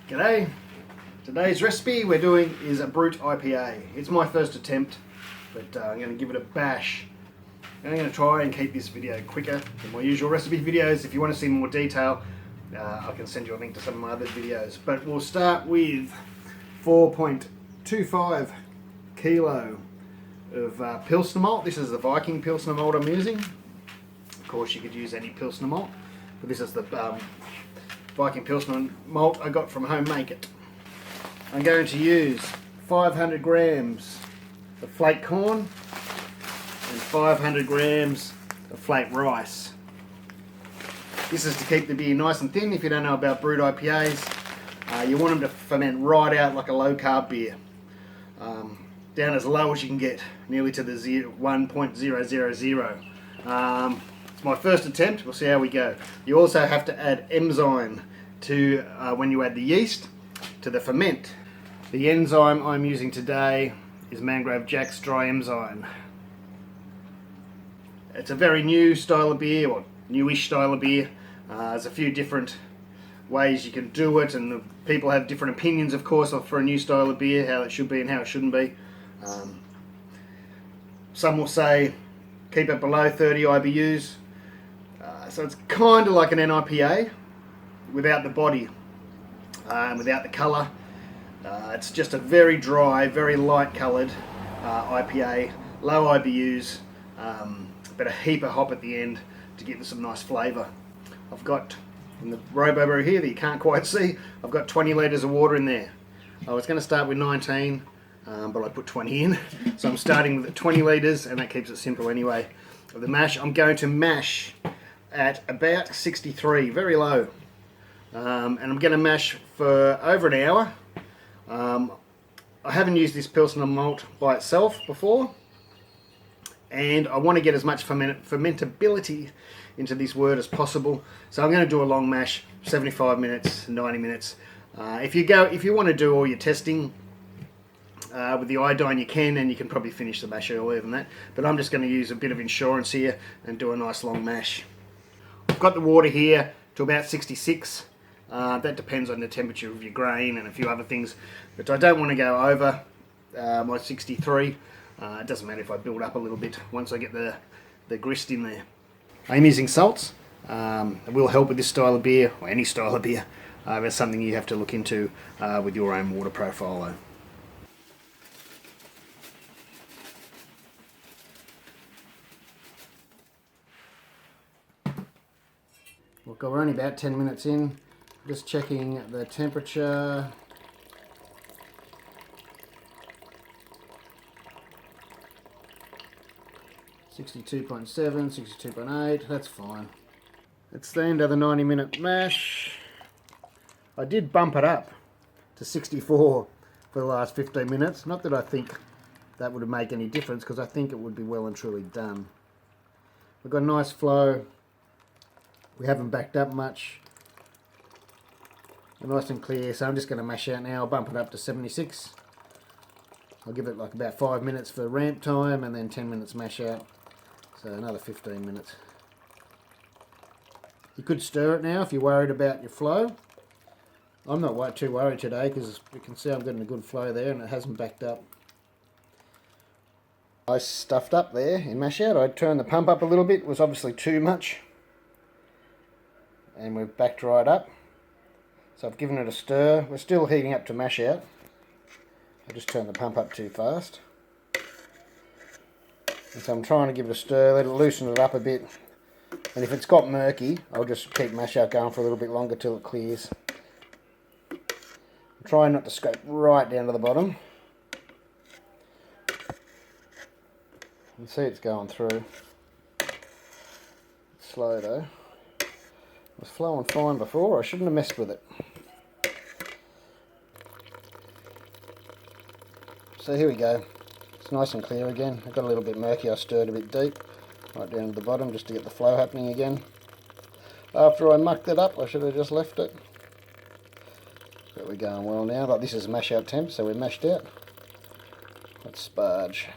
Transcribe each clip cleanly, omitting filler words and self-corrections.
G'day. Today's recipe we're doing is a BRUT IPA. It's my first attempt, but I'm going to give it a bash. I'm going to try and keep this video quicker than my usual recipe videos. If you want to see more detail, I can send you a link to some of my other videos. But we'll start with 4.25 kilo of Pilsner Malt. This is the Viking Pilsner Malt I'm using. Of course you could use any Pilsner Malt, but this is the Viking Pilsner Malt I got from Home Make It. I'm going to use 500 grams of flake corn and 500 grams of flake rice. This is to keep the beer nice and thin. If you don't know about BRUT IPAs, you want them to ferment right out like a low carb beer. Down as low as you can get, nearly to the 1.000. It's my first attempt. We'll see how we go. You also have to add enzyme to when you add the yeast to the ferment. The enzyme I'm using today is Mangrove Jack's dry enzyme. It's a very new style of beer, or newish style of beer. There's a few different ways you can do it, and people have different opinions, of course, for a new style of beer, how it should be and how it shouldn't be. Some will say keep it below 30 IBUs. So it's kind of like an NIPA without the body, without the colour. It's just a very dry, very light coloured IPA, low IBUs, but a heap of hop at the end to give it some nice flavour. I've got, in the Robobrew here that you can't quite see, I've got 20 litres of water in there. I was going to start with 19, but I put 20 in. So I'm starting with 20 litres, and that keeps it simple anyway. Of the mash, I'm going to mash at about 63, very low. And I'm going to mash for over an hour. I haven't used this Pilsner Malt by itself before, and I want to get as much fermentability into this wort as possible. So I'm going to do a long mash, 75 minutes, 90 minutes. If you want to do all your testing with the iodine, you can, and you can probably finish the mash earlier than that. But I'm just going to use a bit of insurance here and do a nice long mash. I've got the water here to about 66. That depends on the temperature of your grain and a few other things, but I don't want to go over my 63. It doesn't matter if I build up a little bit once I get the grist in there. I'm using salts. It will help with this style of beer, or any style of beer. That's something you have to look into with your own water profile though. Look, we're only about 10 minutes in. Just checking the temperature. (62.7, 62.8), that's fine. It's the end of the 90-minute mash. I did bump it up to 64 for the last 15 minutes. Not that I think that would make any difference, because I think it would be well and truly done. We've got a nice flow. We haven't backed up much. We're nice and clear, so I'm just going to mash out now. I'll bump it up to 76. I'll give it like about 5 minutes for ramp time, and then 10 minutes mash out. So another 15 minutes. You could stir it now if you're worried about your flow. I'm not too worried today, because you can see I'm getting a good flow there and it hasn't backed up. I stuffed up there in mash out. I turned the pump up a little bit. It was obviously too much. And we've backed right up. So I've given it a stir. We're still heating up to mash out. I just turned the pump up too fast. And so I'm trying to give it a stir, let it loosen it up a bit. And if it's got murky, I'll just keep mash out going for a little bit longer till it clears. I'm trying not to scrape right down to the bottom. You can see it's going through. It's slow though. It was flowing fine before. I shouldn't have messed with it. So here we go. It's nice and clear again. It got a little bit murky. I stirred a bit deep, right down to the bottom, just to get the flow happening again. After I mucked it up, I should have just left it. But we're going well now. Like, this is mash out temp, so we're mashed out. Let's sparge.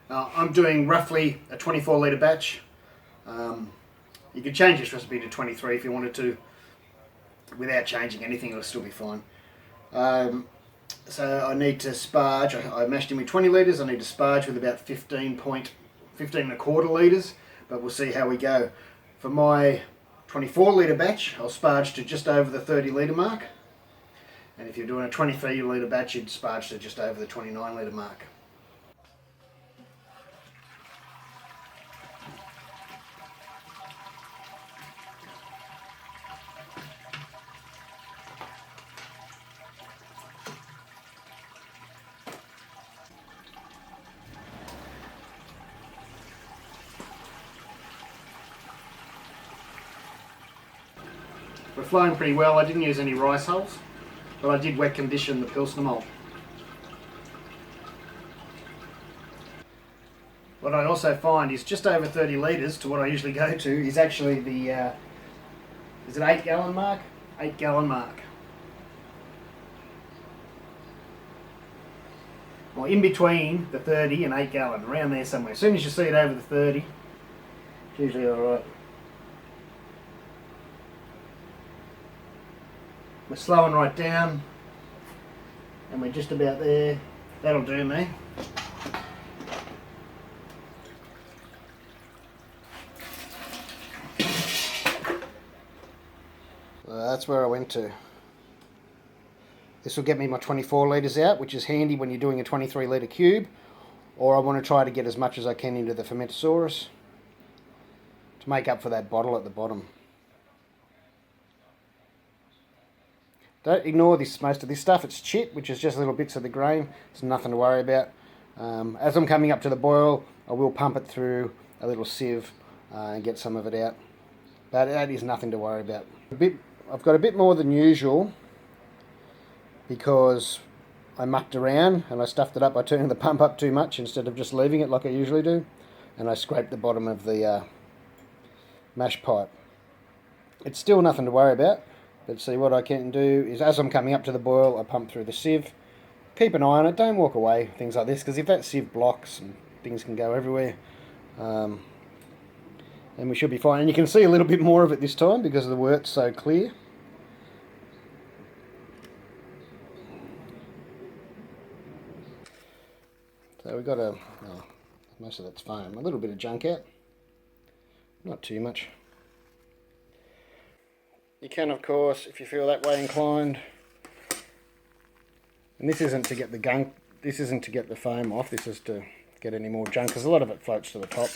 I'm doing roughly a 24 litre batch. You could change this recipe to 23 if you wanted to. without changing anything, it'll still be fine. So I need to sparge. I mashed in with 20 litres. I need to sparge with about 15 and a quarter litres, but we'll see how we go. For my 24 litre batch, I'll sparge to just over the 30 litre mark. And if you're doing a 23 litre batch, you'd sparge to just over the 29 litre mark. We're flowing pretty well. I didn't use any rice hulls, but I did wet condition the Pilsner Malt. What I also find is just over 30 litres to what I usually go to is actually the, is it 8 gallon mark? 8 gallon mark. Well, in between the 30 and 8 gallon, around there somewhere. As soon as you see it over the 30, it's usually alright. We're slowing right down, and we're just about there. That'll do me. That's where I went to. This will get me my 24 litres out, which is handy when you're doing a 23 litre cube, or I want to try to get as much as I can into the fermentosaurus to make up for that bottle at the bottom. Don't ignore this, most of this stuff. It's chit, which is just little bits of the grain. It's nothing to worry about. As I'm coming up to the boil, I will pump it through a little sieve and get some of it out. But that is nothing to worry about. I've got a bit more than usual because I mucked around and I stuffed it up by turning the pump up too much instead of just leaving it like I usually do. And I scraped the bottom of the mash pipe. It's still nothing to worry about. But see, what I can do is, as I'm coming up to the boil, I pump through the sieve. Keep an eye on it, don't walk away, things like this, because if that sieve blocks, and things can go everywhere, then we should be fine. And you can see a little bit more of it this time because the wort's so clear. So we've got most of that's foam, a little bit of junk out, not too much. You can, of course, if you feel that way inclined, and this isn't to get the gunk, this isn't to get the foam off, this is to get any more junk, because a lot of it floats to the top.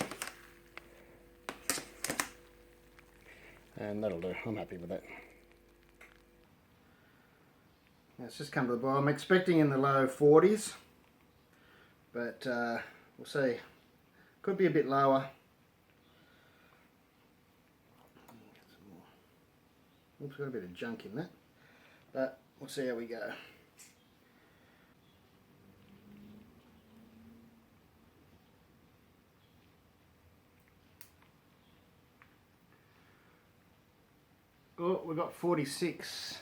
And that'll do, I'm happy with that. Now it's just come to the boil. I'm expecting in the low 40s, but we'll see. Could be a bit lower. Oops, got a bit of junk in that, but we'll see how we go. Oh, we've got 46.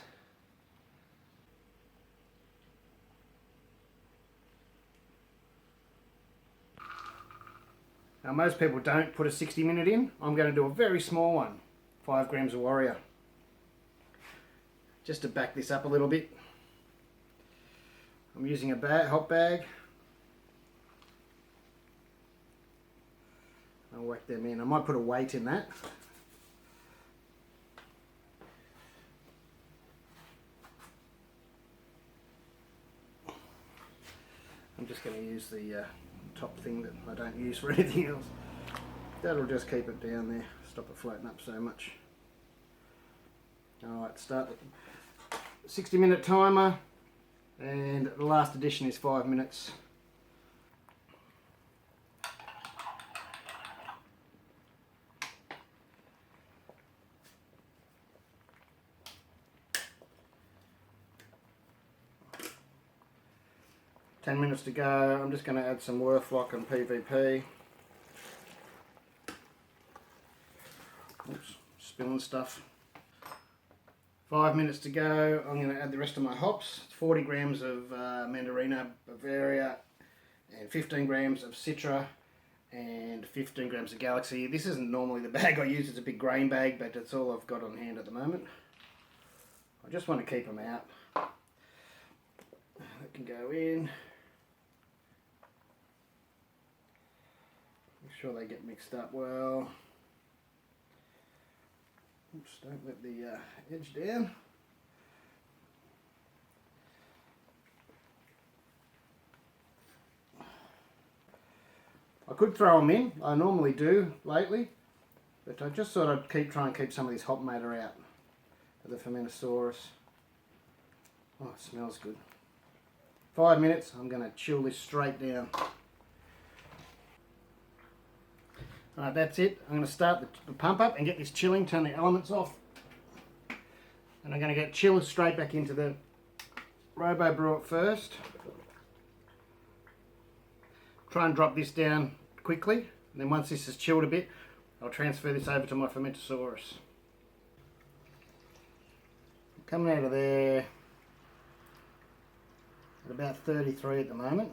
Now most people don't put a 60-minute in. I'm going to do a very small one, 5 grams of Warrior. Just to back this up a little bit. I'm using a hot bag. I'll whack them in. I might put a weight in that. I'm just going to use the top thing that I don't use for anything else. That'll just keep it down there, stop it floating up so much. Alright, start the 60-minute timer, and the last addition is 5 minutes. Ten minutes to go. I'm just going to add some Worthlock and PVP. Oops, spilling stuff. 5 minutes to go. I'm going to add the rest of my hops. 40 grams of Mandarina Bavaria and 15 grams of Citra and 15 grams of Galaxy. This isn't normally the bag I use, it's a big grain bag, but it's all I've got on hand at the moment. I just want to keep them out. That can go in. Make sure they get mixed up well. Oops, don't let the edge down. I could throw them in, I normally do lately, but I just thought I'd try and keep some of this hop matter out of the Fermentosaurus. Oh, it smells good. 5 minutes, I'm going to chill this straight down. Alright, that's it. I'm going to start the pump up and get this chilling, turn the elements off. And I'm going to get chilled straight back into the Robobrew at first. Try and drop this down quickly, and then once this is chilled a bit, I'll transfer this over to my Fermentosaurus. Coming out of there at about 33 at the moment.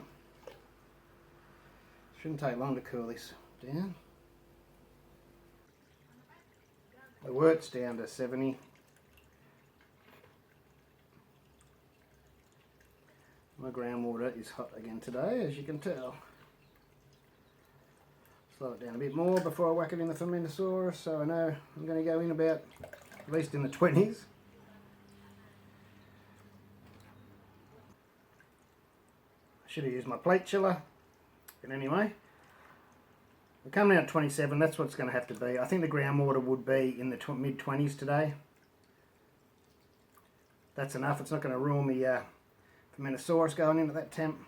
Shouldn't take long to cool this down. The wort's down to 70. My groundwater is hot again today, as you can tell. Slow it down a bit more before I whack it in the Fermentosaurus, so I know I'm going to go in about, at least in the 20s. I should have used my plate chiller, but anyway. We're coming out at 27, that's what it's going to have to be. I think the groundwater would be in the mid-20s today. That's enough, it's not going to ruin the Fermentosaurus going into that temp.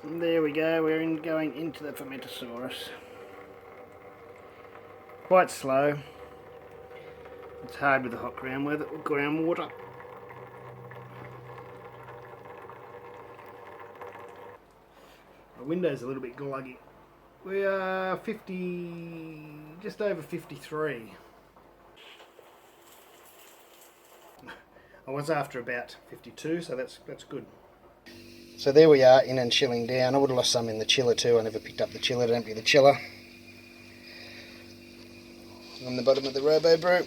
And there we go, we're going into the Fermentosaurus. Quite slow. It's hard with the hot groundwater. My window's a little bit gluggy. We are just over 53. I was after about 52, so that's good. So there we are, in and chilling down. I would have lost some in the chiller too. I never picked up the chiller to empty the chiller. On the bottom of the Robobrew.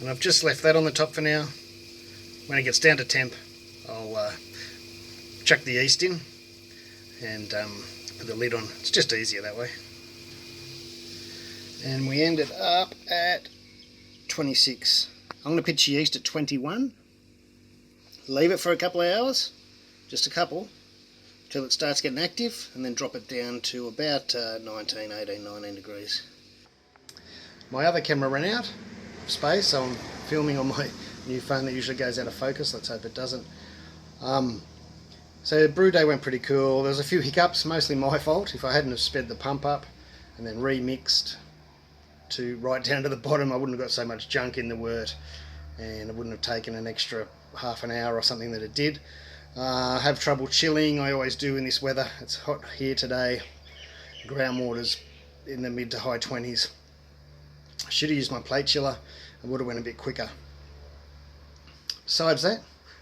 And I've just left that on the top for now. When it gets down to temp, I'll chuck the yeast in and put the lid on. It's just easier that way. And we ended up at 26. I'm going to pitch yeast at 21. Leave it for a couple of hours, just a couple, till it starts getting active, and then drop it down to about 19 degrees. My other camera ran out of space, so I'm filming on my new phone that usually goes out of focus. Let's hope it doesn't. So brew day went pretty cool. There was a few hiccups, mostly my fault. If I hadn't have sped the pump up and then remixed to right down to the bottom, I wouldn't have got so much junk in the wort, and it wouldn't have taken an extra half an hour or something that it did. Have trouble chilling, I always do in this weather. It's hot here today. Groundwater's in the mid to high 20s. I should have used my plate chiller. I would have went a bit quicker. Besides that,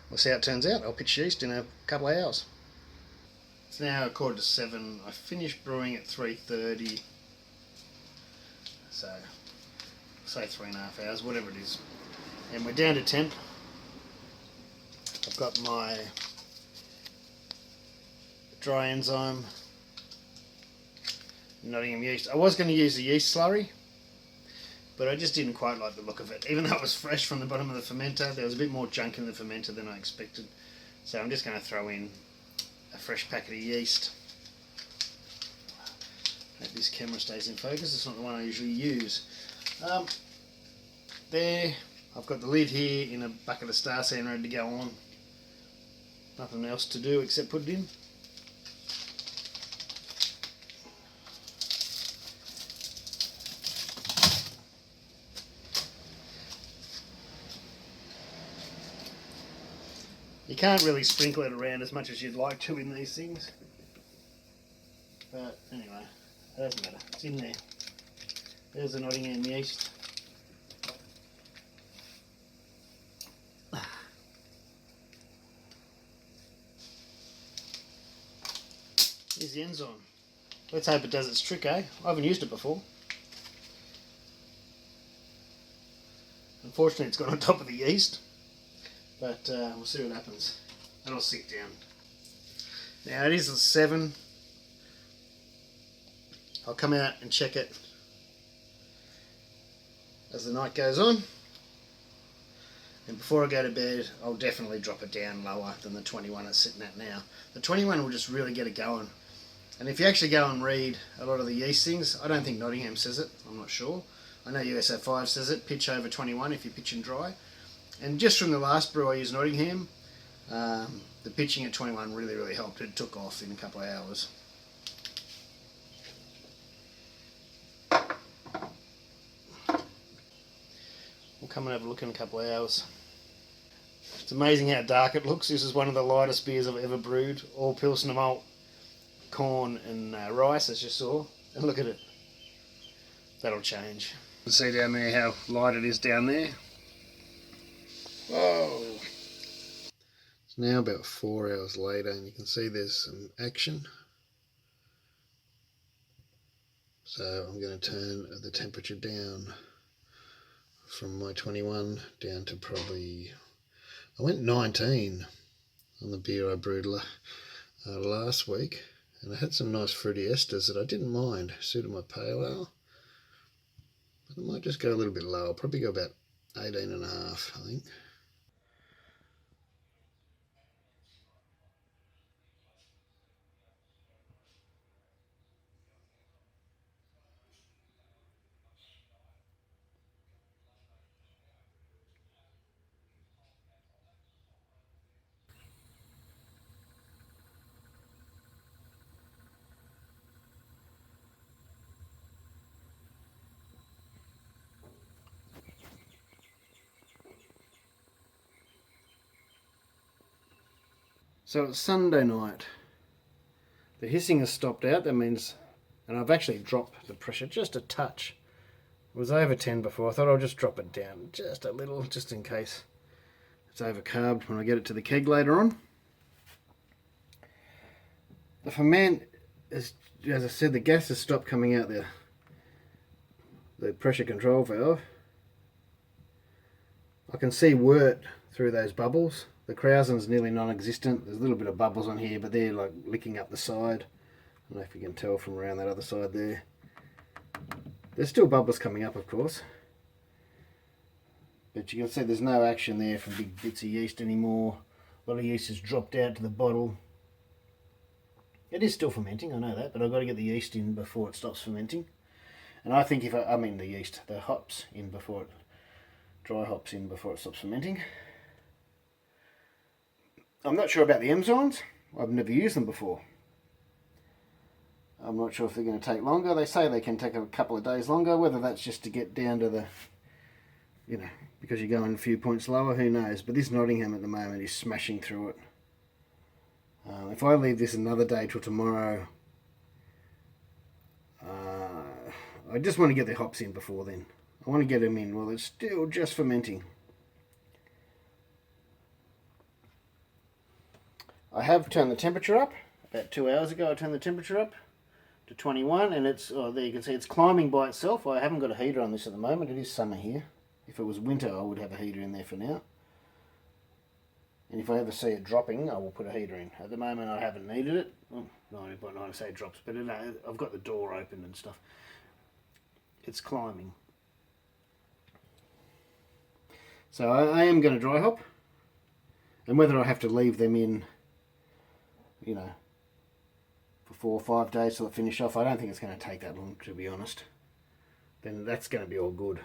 we'll see how it turns out. I'll pitch yeast in a couple of hours. It's now 7:15. I finished brewing at 3:30. So, say 3.5 hours, whatever it is. And we're down to temp. I've got my dry enzyme Nottingham yeast. I was going to use a yeast slurry, but I just didn't quite like the look of it. Even though it was fresh from the bottom of the fermenter, there was a bit more junk in the fermenter than I expected. So I'm just going to throw in a fresh packet of yeast. Hope this camera stays in focus. It's not the one I usually use. There, I've got the lid here in a bucket of Star Sand ready to go on. Nothing else to do except put it in. You can't really sprinkle it around as much as you'd like to in these things. But anyway, it doesn't matter. It's in there. There's the Nottingham yeast. Here's the enzyme. Let's hope it does its trick, eh? I haven't used it before. Unfortunately, it's gone on top of the yeast, but we'll see what happens. And I'll sit down. Now it is 7. I'll come out and check it as the night goes on. And before I go to bed, I'll definitely drop it down lower than the 21 it's sitting at now. The 21 will just really get it going. And if you actually go and read a lot of the yeast things, I don't think Nottingham says it, I'm not sure. I know USO5 says it, pitch over 21 if you're pitching dry. And just from the last brew I used Nottingham, the pitching at 21 really helped. It took off in a couple of hours. We'll come and have a look in a couple of hours. It's amazing how dark it looks. This is one of the lightest beers I've ever brewed. All Pilsner Malt, corn and rice, as you saw. And look at it. That'll change. You can see down there how light it is down there. Whoa! It's now about 4 hours later and you can see there's some action. So I'm going to turn the temperature down from my 21 down to probably, I went 19 on the beer I brewed last week, and I had some nice fruity esters that I didn't mind, suited my pale ale, but I might just go a little bit lower, probably go about 18.5 I think. So it's Sunday night. The hissing has stopped out, that means, and I've actually dropped the pressure just a touch. It was over 10 before. I thought I'll just drop it down just a little, just in case it's overcarbed when I get it to the keg later on. The ferment is, as I said, the gas has stopped coming out the pressure control valve. I can see wort through those bubbles. The Krausen's nearly non-existent. There's a little bit of bubbles on here, but they're like licking up the side. I don't know if you can tell from around that other side there. There's still bubbles coming up, of course. But you can see there's no action there from big bits of yeast anymore. A lot of yeast has dropped out to the bottle. It is still fermenting, I know that, but I've got to get the yeast in before it stops fermenting. And I think if I mean the hops in before it, dry hops in before it stops fermenting. I'm not sure about the enzymes. I've never used them before. I'm not sure if they're going to take longer. They say they can take a couple of days longer. Whether that's just to get down to the, because you're going a few points lower, who knows. But this Nottingham at the moment is smashing through it. If I leave this another day till tomorrow, I just want to get the hops in before then. I want to get them in while it's still just fermenting. I have turned the temperature up. About 2 hours ago I turned the temperature up to 21 and it's, there you can see it's climbing by itself. I haven't got a heater on this at the moment. It is summer here. If it was winter I would have a heater in there for now. And if I ever see it dropping I will put a heater in. At the moment I haven't needed it. Well, 90.9 say it drops, but I've got the door open and stuff. It's climbing. So I am going to dry hop. And whether I have to leave them in, for 4 or 5 days till it finish off, I don't think it's going to take that long, to be honest. Then that's going to be all good.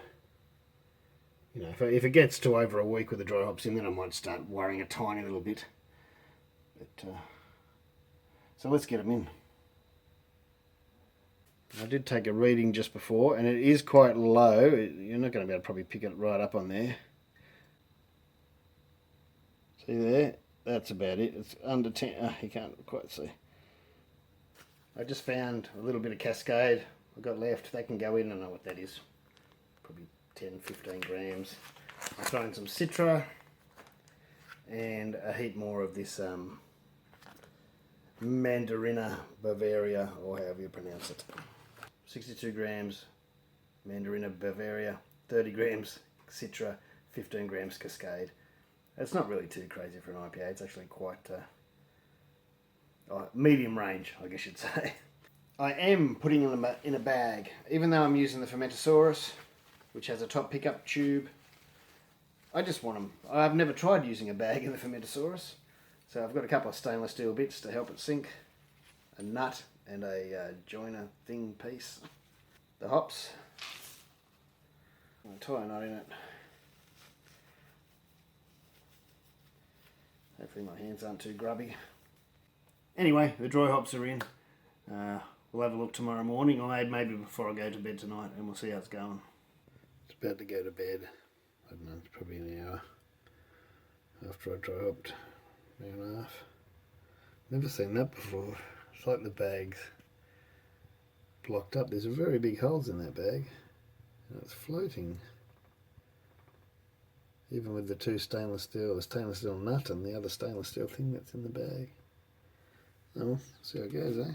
If it gets to over a week with the dry hops in, then I might start worrying a tiny little bit. But so let's get them in. I did take a reading just before, and it is quite low. You're not going to be able to probably pick it right up on there. See there? That's about it. It's under 10. You can't quite see. I just found a little bit of cascade I've got left. That can go in. I don't know what that is. Probably 10-15 grams. I'll throw in some Citra and a heap more of this Mandarina Bavaria, or however you pronounce it. 62 grams Mandarina Bavaria, 30 grams Citra, 15 grams Cascade. It's not really too crazy for an IPA. It's actually quite medium range, I guess you'd say. I am putting them in a bag, even though I'm using the Fermentosaurus, which has a top pickup tube. I just want them. I've never tried using a bag in the Fermentosaurus, so I've got a couple of stainless steel bits to help it sink, a nut and a joiner thing piece. The hops, I'll tie a knot in it. Hopefully my hands aren't too grubby. Anyway, the dry hops are in. We'll have a look tomorrow morning, or maybe before I go to bed tonight, and we'll see how it's going. It's about to go to bed. I don't know, it's probably an hour after I dry hopped, hour and a half. Never seen that before. It's like the bag's blocked up. There's very big holes in that bag, and it's floating. Even with the two stainless steel, the stainless steel nut and the other stainless steel thing that's in the bag. Oh, see how it goes, eh?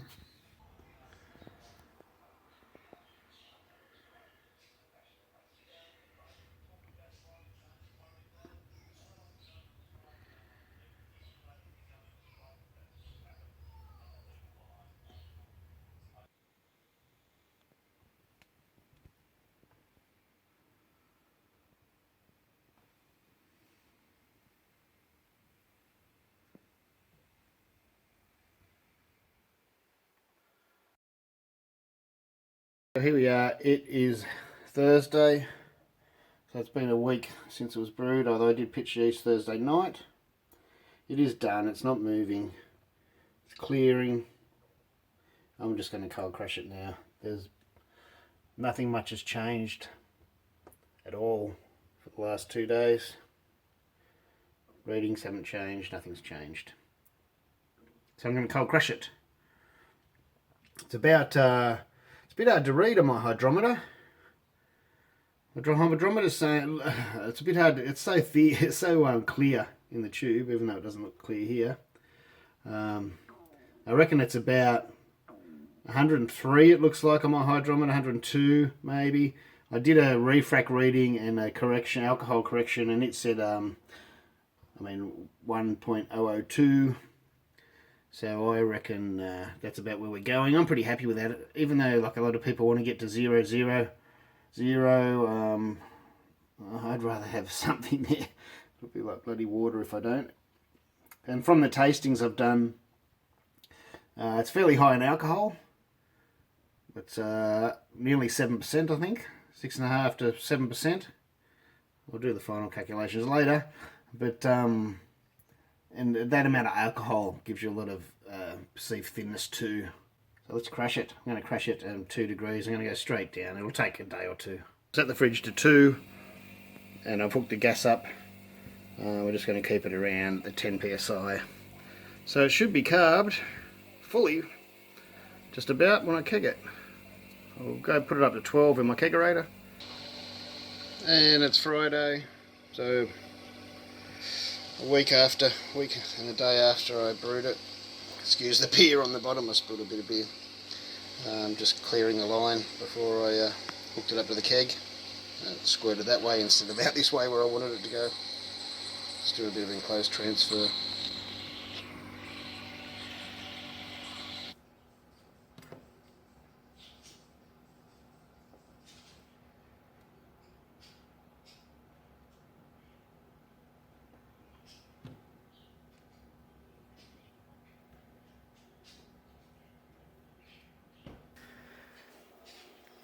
So here we are, it is Thursday, so it's been a week since it was brewed, although I did pitch yeast Thursday night. It is done, it's not moving, it's clearing. I'm just going to cold crush it now. There's nothing much has changed at all for the last 2 days. Readings haven't changed, nothing's changed. So I'm going to cold crush it. It's about it's a bit hard to read on my hydrometer. My hydrometer's saying it's a bit hard. It's so thick, it's so clear in the tube, even though it doesn't look clear here. I reckon it's about 103. It looks like on my hydrometer, 102 maybe. I did a refrac reading and a correction, alcohol correction, and it said 1.002. So I reckon that's about where we're going. I'm pretty happy with that, even though like a lot of people want to get to 0.000. I'd rather have something there. It'll be like bloody water if I don't. And from the tastings I've done, it's fairly high in alcohol. It's nearly 7%, I think, 6.5 to 7%. We'll do the final calculations later, but and that amount of alcohol gives you a lot of perceived thinness too. So let's crush it. I'm going to crush it at 2 degrees. I'm going to go straight down. It'll take a day or two. Set the fridge to 2, and I've hooked the gas up. We're just going to keep it around the 10 psi. So it should be carved fully, just about, when I keg it. I'll go put it up to 12 in my kegerator. And it's Friday, so a week and a day after I brewed it. Excuse the beer on the bottom, I spilled a bit of beer. Just clearing the line before I hooked it up to the keg. Squirted that way instead of out this way where I wanted it to go. Just do a bit of enclosed transfer.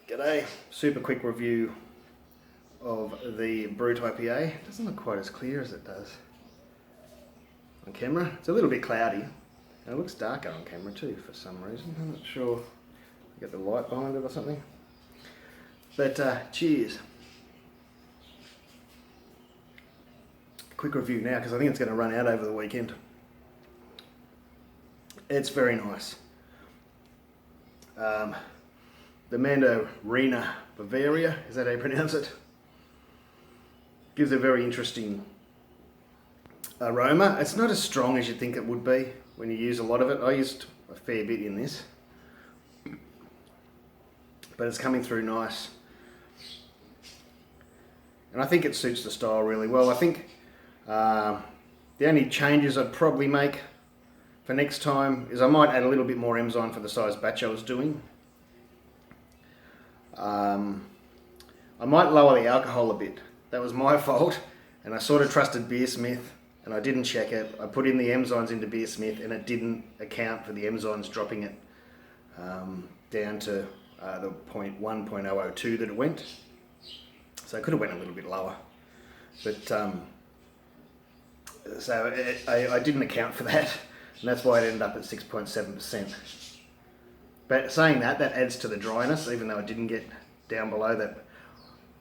G'day, super quick review of the BRUT IPA. It doesn't look quite as clear as it does on camera. It's a little bit cloudy, and it looks darker on camera too for some reason. I'm not sure. I got the light behind it or something. But cheers. Quick review now because I think it's going to run out over the weekend. It's very nice. the Mandarina Bavaria, is that how you pronounce it? Gives a very interesting aroma. It's not as strong as you'd think it would be when you use a lot of it. I used a fair bit in this, but it's coming through nice. And I think it suits the style really well. I think the only changes I'd probably make for next time is I might add a little bit more enzyme for the size batch I was doing. I might lower the alcohol a bit. That was my fault, and I sort of trusted Beersmith and I didn't check it. I put in the enzymes into Beersmith and it didn't account for the enzymes dropping it down to the 0.1.002 that it went. So I could have went a little bit lower, but so I didn't account for that, and that's why it ended up at 6.7%. But saying that, that adds to the dryness, even though it didn't get down below that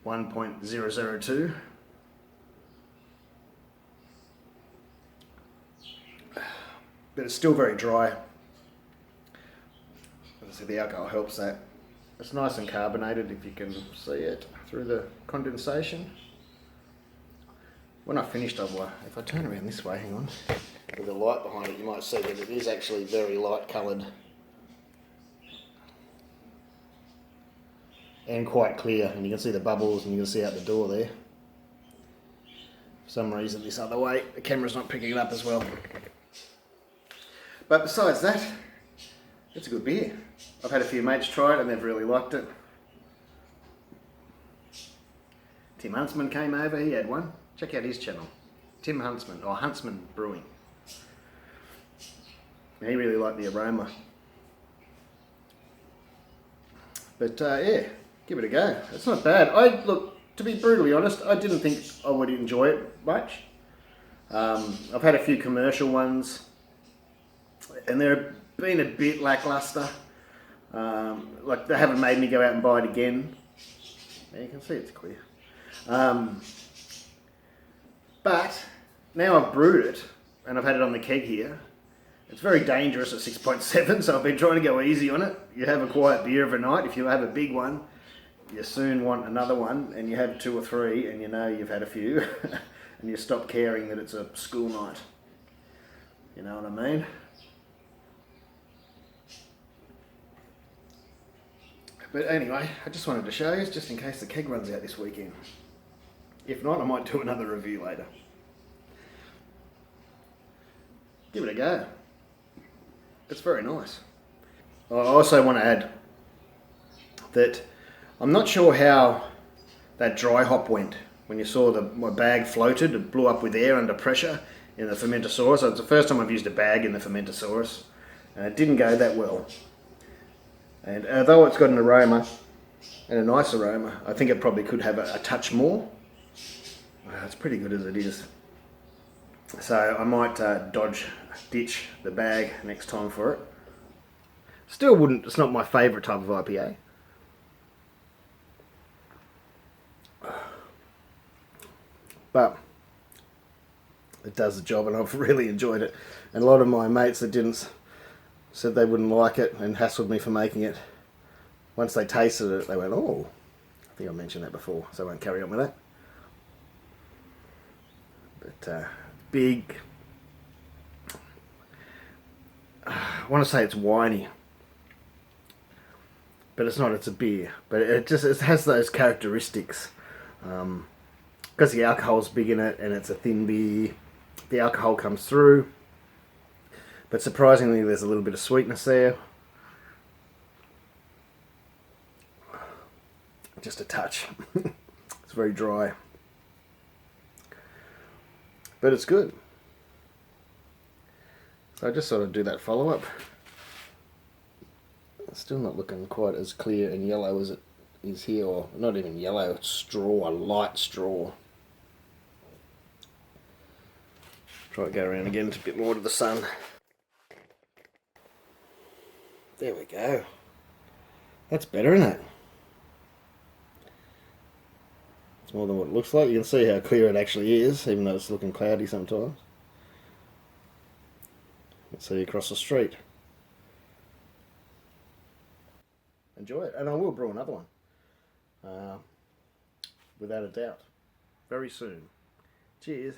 1.002. But it's still very dry. So the alcohol helps that. It's nice and carbonated, if you can see it through the condensation. When I finished, if I turn around this way, hang on, with the light behind it, you might see that it is actually very light coloured and quite clear, and you can see the bubbles and you can see out the door there. For some reason this other way, the camera's not picking it up as well. But besides that, it's a good beer. I've had a few mates try it and they've really liked it. Tim Huntsman came over, he had one. Check out his channel. Tim Huntsman, or Huntsman Brewing. And he really liked the aroma. But yeah, give it a go. It's not bad. Look, to be brutally honest, I didn't think I would enjoy it much. I've had a few commercial ones and they've been a bit lackluster. Like they haven't made me go out and buy it again. Now you can see it's clear. But now I've brewed it and I've had it on the keg here. It's very dangerous at 6.7, so I've been trying to go easy on it. You have a quiet beer of a night. If you have a big one, you soon want another one, and you have 2 or 3 and you know you've had a few and you stop caring that it's a school night. You know what I mean? But anyway, I just wanted to show you, just in case the keg runs out this weekend. If not, I might do another review later. Give it a go. It's very nice. I also want to add that I'm not sure how that dry hop went. When you saw my bag floated, it blew up with air under pressure in the fermentosaurus. So it's the first time I've used a bag in the fermentosaurus, and it didn't go that well. And although it's got an aroma, and a nice aroma, I think it probably could have a touch more. It's pretty good as it is. So I might ditch the bag next time for it. Still wouldn't, it's not my favourite type of IPA. But it does the job and I've really enjoyed it. And a lot of my mates that didn't said they wouldn't like it and hassled me for making it. Once they tasted it, they went, oh, I think I mentioned that before, so I won't carry on with that. But big, I want to say it's winey, but it's not, it's a beer. But it has those characteristics. Because the alcohol's big in it and it's a thin beer, the alcohol comes through. But surprisingly, there's a little bit of sweetness there. Just a touch. It's very dry. But it's good. So I just sort of do that follow-up. It's still not looking quite as clear and yellow as it is here, or not even yellow, it's straw, a light straw. Try to go around again to a bit more to the sun. There we go. That's better, isn't it? It's more than what it looks like. You can see how clear it actually is, even though it's looking cloudy sometimes. Let's see across the street. enjoy it. And I will brew another one, without a doubt, very soon. Cheers.